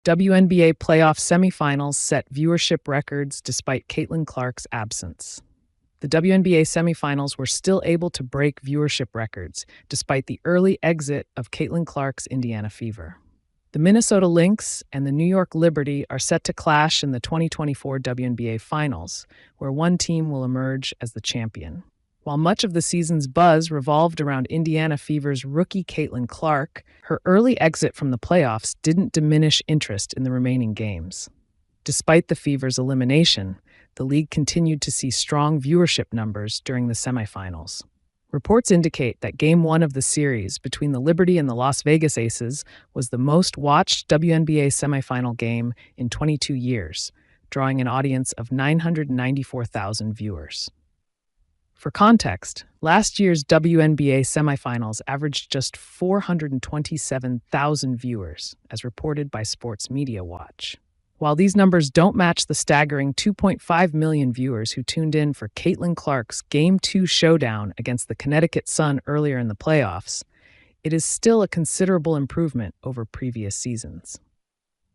WNBA playoff semifinals set viewership records despite Caitlin Clark's absence. The WNBA semifinals were still able to break viewership records despite the early exit of Caitlin Clark's Indiana Fever. The Minnesota Lynx and the New York Liberty are set to clash in the 2024 WNBA Finals, where one team will emerge as the champion. While much of the season's buzz revolved around Indiana Fever's rookie Caitlin Clark, her early exit from the playoffs didn't diminish interest in the remaining games. Despite the Fever's elimination, the league continued to see strong viewership numbers during the semifinals. Reports indicate that Game 1 of the series between the Liberty and the Las Vegas Aces was the most-watched WNBA semifinal game in 22 years, drawing an audience of 994,000 viewers. For context, last year's WNBA semifinals averaged just 427,000 viewers, as reported by Sports Media Watch. While these numbers don't match the staggering 2.5 million viewers who tuned in for Caitlin Clark's Game 2 showdown against the Connecticut Sun earlier in the playoffs, it is still a considerable improvement over previous seasons.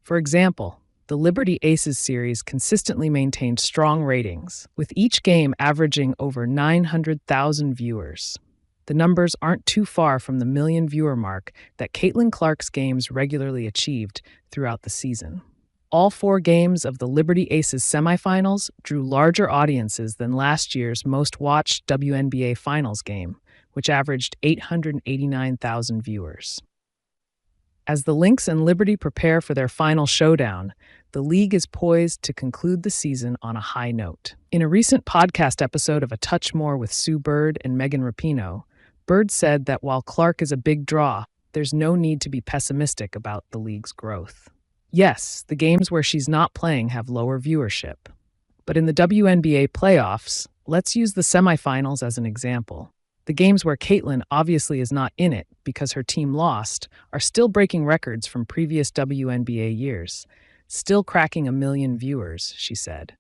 For example, the Liberty Aces series consistently maintained strong ratings, with each game averaging over 900,000 viewers. The numbers aren't too far from the million-viewer mark that Caitlin Clark's games regularly achieved throughout the season. All 4 games of the Liberty Aces semifinals drew larger audiences than last year's most-watched WNBA Finals game, which averaged 889,000 viewers. As the Lynx and Liberty prepare for their final showdown, the league is poised to conclude the season on a high note. In a recent podcast episode of A Touch More with Sue Bird and Megan Rapinoe, Bird said that while Clark is a big draw, there's no need to be pessimistic about the league's growth. Yes, the games where she's not playing have lower viewership. But in the WNBA playoffs, let's use the semifinals as an example. The games where Caitlin obviously is not in it because her team lost are still breaking records from previous WNBA years, still cracking 1 million viewers, she said.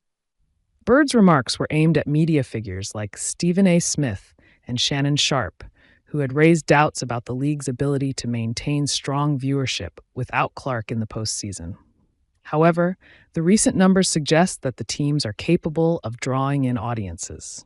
Bird's remarks were aimed at media figures like Stephen A. Smith and Shannon Sharpe, who had raised doubts about the league's ability to maintain strong viewership without Clark in the postseason. However, the recent numbers suggest that the teams are capable of drawing in audiences.